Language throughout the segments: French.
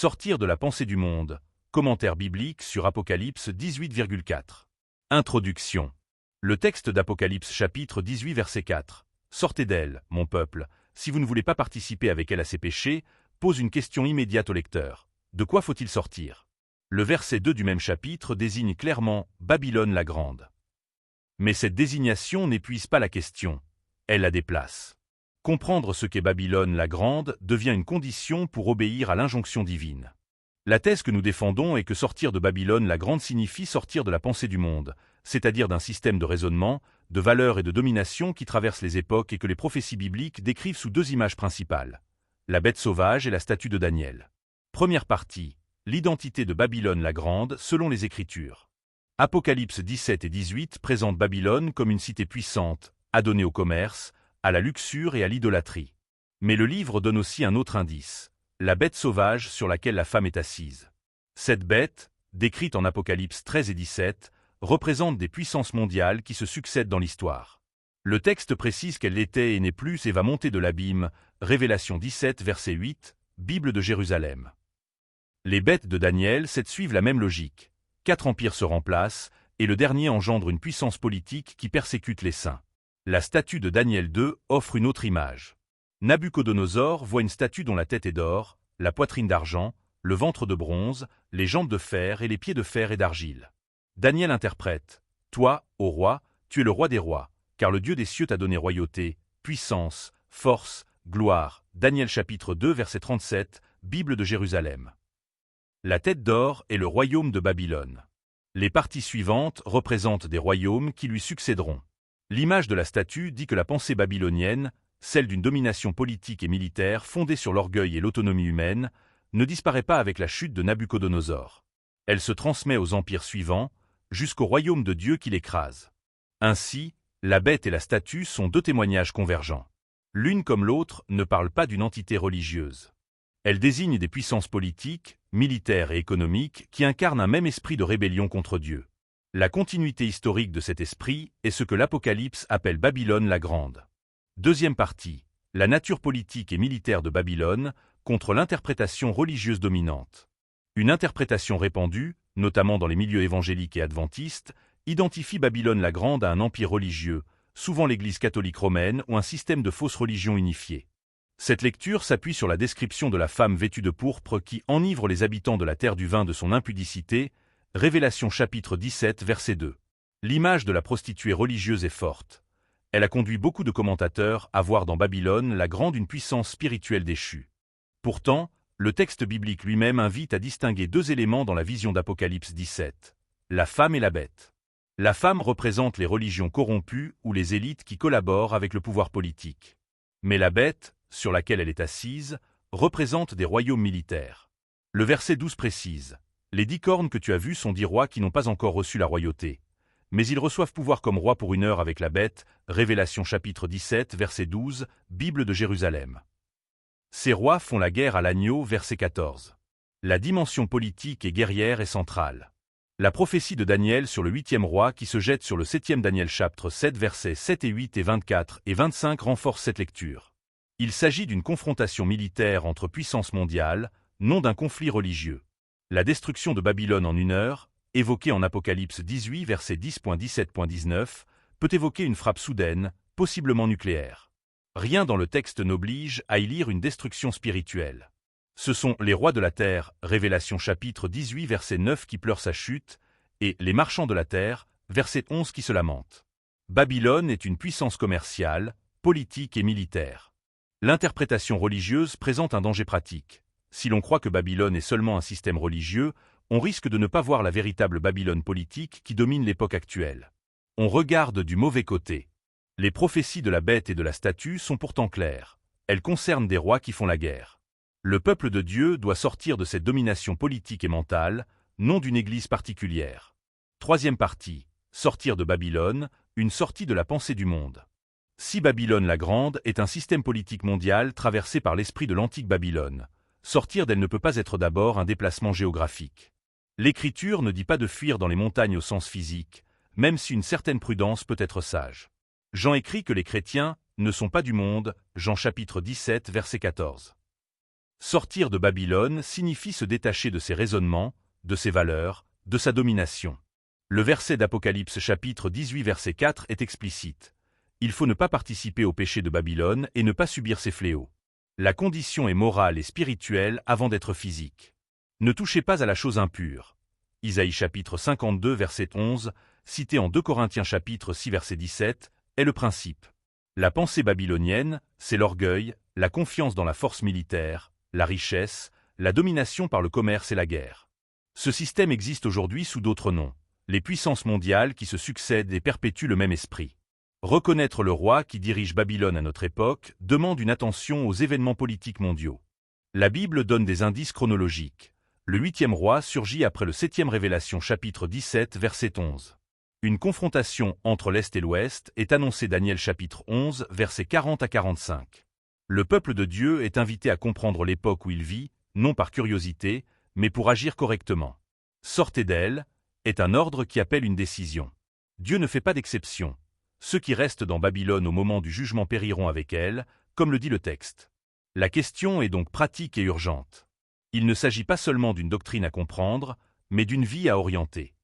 Sortir de la pensée du monde. Commentaire biblique sur Apocalypse 18,4. Introduction. Le texte d'Apocalypse chapitre 18 verset 4. Sortez d'elle, mon peuple, si vous ne voulez pas participer avec elle à ses péchés, pose une question immédiate au lecteur. De quoi faut-il sortir? Le verset 2 du même chapitre désigne clairement Babylone la Grande. Mais cette désignation n'épuise pas la question, elle la déplace. Comprendre ce qu'est Babylone la Grande devient une condition pour obéir à l'injonction divine. La thèse que nous défendons est que sortir de Babylone la Grande signifie sortir de la pensée du monde, c'est-à-dire d'un système de raisonnement, de valeurs et de domination qui traverse les époques et que les prophéties bibliques décrivent sous deux images principales, la bête sauvage et la statue de Daniel. Première partie, l'identité de Babylone la Grande selon les Écritures. Apocalypse 17 et 18 présentent Babylone comme une cité puissante, adonnée au commerce, à la luxure et à l'idolâtrie. Mais le livre donne aussi un autre indice, la bête sauvage sur laquelle la femme est assise. Cette bête, décrite en Apocalypse 13 et 17, représente des puissances mondiales qui se succèdent dans l'histoire. Le texte précise qu'elle l'était et n'est plus et va monter de l'abîme, Révélation 17 verset 8, Bible de Jérusalem. Les bêtes de Daniel 7 suivent la même logique. 4 empires se remplacent, et le dernier engendre une puissance politique qui persécute les saints. La statue de Daniel 2 offre une autre image. Nabuchodonosor voit une statue dont la tête est d'or, la poitrine d'argent, le ventre de bronze, les jambes de fer et les pieds de fer et d'argile. Daniel interprète « Toi, ô roi, tu es le roi des rois, car le Dieu des cieux t'a donné royauté, puissance, force, gloire. » Daniel chapitre 2 verset 37, Bible de Jérusalem. La tête d'or est le royaume de Babylone. Les parties suivantes représentent des royaumes qui lui succéderont. L'image de la statue dit que la pensée babylonienne, celle d'une domination politique et militaire fondée sur l'orgueil et l'autonomie humaine, ne disparaît pas avec la chute de Nabuchodonosor. Elle se transmet aux empires suivants, jusqu'au royaume de Dieu qui l'écrase. Ainsi, la bête et la statue sont deux témoignages convergents. L'une comme l'autre ne parle pas d'une entité religieuse. Elle désigne des puissances politiques, militaires et économiques qui incarnent un même esprit de rébellion contre Dieu. La continuité historique de cet esprit est ce que l'Apocalypse appelle Babylone la Grande. Deuxième partie, la nature politique et militaire de Babylone contre l'interprétation religieuse dominante. Une interprétation répandue, notamment dans les milieux évangéliques et adventistes, identifie Babylone la Grande à un empire religieux, souvent l'Église catholique romaine ou un système de fausses religions unifiées. Cette lecture s'appuie sur la description de la femme vêtue de pourpre qui enivre les habitants de la terre du vin de son impudicité, Révélation chapitre 17 verset 2. L'image de la prostituée religieuse est forte. Elle a conduit beaucoup de commentateurs à voir dans Babylone la Grande une puissance spirituelle déchue. Pourtant, le texte biblique lui-même invite à distinguer deux éléments dans la vision d'Apocalypse 17. La femme et la bête. La femme représente les religions corrompues ou les élites qui collaborent avec le pouvoir politique. Mais la bête, sur laquelle elle est assise, représente des royaumes militaires. Le verset 12 précise « Les 10 cornes que tu as vues sont 10 rois qui n'ont pas encore reçu la royauté. Mais ils reçoivent pouvoir comme rois pour 1 heure avec la bête. » Révélation chapitre 17 verset 12, Bible de Jérusalem. Ces rois font la guerre à l'agneau, verset 14. La dimension politique et guerrière est centrale. La prophétie de Daniel sur le 8e roi qui se jette sur le 7e Daniel chapitre 7 versets 7 et 8 et 24 et 25 renforce cette lecture. Il s'agit d'une confrontation militaire entre puissances mondiales, non d'un conflit religieux. La destruction de Babylone en 1 heure, évoquée en Apocalypse 18 verset 10.17.19, peut évoquer une frappe soudaine, possiblement nucléaire. Rien dans le texte n'oblige à y lire une destruction spirituelle. Ce sont les rois de la terre, Révélation chapitre 18 verset 9 qui pleurent sa chute, et les marchands de la terre, verset 11 qui se lamentent. Babylone est une puissance commerciale, politique et militaire. L'interprétation religieuse présente un danger pratique. Si l'on croit que Babylone est seulement un système religieux, on risque de ne pas voir la véritable Babylone politique qui domine l'époque actuelle. On regarde du mauvais côté. Les prophéties de la bête et de la statue sont pourtant claires. Elles concernent des rois qui font la guerre. Le peuple de Dieu doit sortir de cette domination politique et mentale, non d'une église particulière. Troisième partie, sortir de Babylone, une sortie de la pensée du monde. Si Babylone la Grande est un système politique mondial traversé par l'esprit de l'antique Babylone, sortir d'elle ne peut pas être d'abord un déplacement géographique. L'Écriture ne dit pas de fuir dans les montagnes au sens physique, même si une certaine prudence peut être sage. Jean écrit que les chrétiens ne sont pas du monde, Jean chapitre 17 verset 14. Sortir de Babylone signifie se détacher de ses raisonnements, de ses valeurs, de sa domination. Le verset d'Apocalypse chapitre 18 verset 4 est explicite. Il faut ne pas participer au péché de Babylone et ne pas subir ses fléaux. La condition est morale et spirituelle avant d'être physique. Ne touchez pas à la chose impure. Isaïe chapitre 52 verset 11, cité en 2 Corinthiens chapitre 6 verset 17, est le principe. La pensée babylonienne, c'est l'orgueil, la confiance dans la force militaire, la richesse, la domination par le commerce et la guerre. Ce système existe aujourd'hui sous d'autres noms, les puissances mondiales qui se succèdent et perpétuent le même esprit. Reconnaître le roi qui dirige Babylone à notre époque demande une attention aux événements politiques mondiaux. La Bible donne des indices chronologiques. Le 8e roi surgit après le 7e Révélation chapitre 17 verset 11. Une confrontation entre l'Est et l'Ouest est annoncée Daniel chapitre 11 versets 40 à 45. Le peuple de Dieu est invité à comprendre l'époque où il vit, non par curiosité, mais pour agir correctement. Sortez d'elle est un ordre qui appelle une décision. Dieu ne fait pas d'exception. Ceux qui restent dans Babylone au moment du jugement périront avec elle, comme le dit le texte. La question est donc pratique et urgente. Il ne s'agit pas seulement d'une doctrine à comprendre, mais d'une vie à orienter.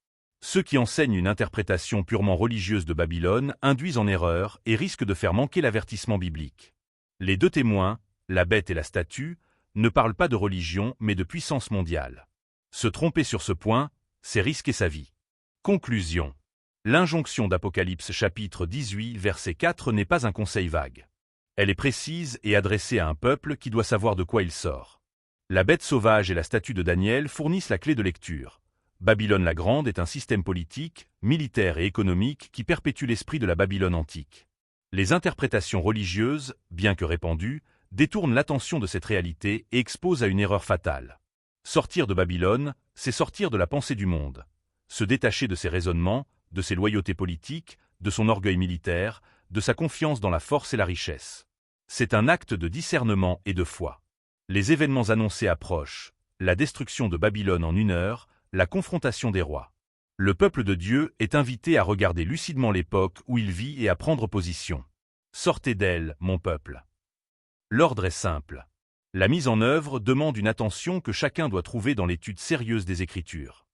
Ceux qui enseignent une interprétation purement religieuse de Babylone induisent en erreur et risquent de faire manquer l'avertissement biblique. Les deux témoins, la bête et la statue, ne parlent pas de religion mais de puissance mondiale. Se tromper sur ce point, c'est risquer sa vie. Conclusion. L'injonction d'Apocalypse chapitre 18 verset 4 n'est pas un conseil vague. Elle est précise et adressée à un peuple qui doit savoir de quoi il sort. La bête sauvage et la statue de Daniel fournissent la clé de lecture. Babylone la Grande est un système politique, militaire et économique qui perpétue l'esprit de la Babylone antique. Les interprétations religieuses, bien que répandues, détournent l'attention de cette réalité et exposent à une erreur fatale. Sortir de Babylone, c'est sortir de la pensée du monde. Se détacher de ses raisonnements, de ses loyautés politiques, de son orgueil militaire, de sa confiance dans la force et la richesse. C'est un acte de discernement et de foi. Les événements annoncés approchent, la destruction de Babylone en 1 heure, la confrontation des rois. Le peuple de Dieu est invité à regarder lucidement l'époque où il vit et à prendre position. Sortez d'elle, mon peuple. L'ordre est simple. La mise en œuvre demande une attention que chacun doit trouver dans l'étude sérieuse des Écritures.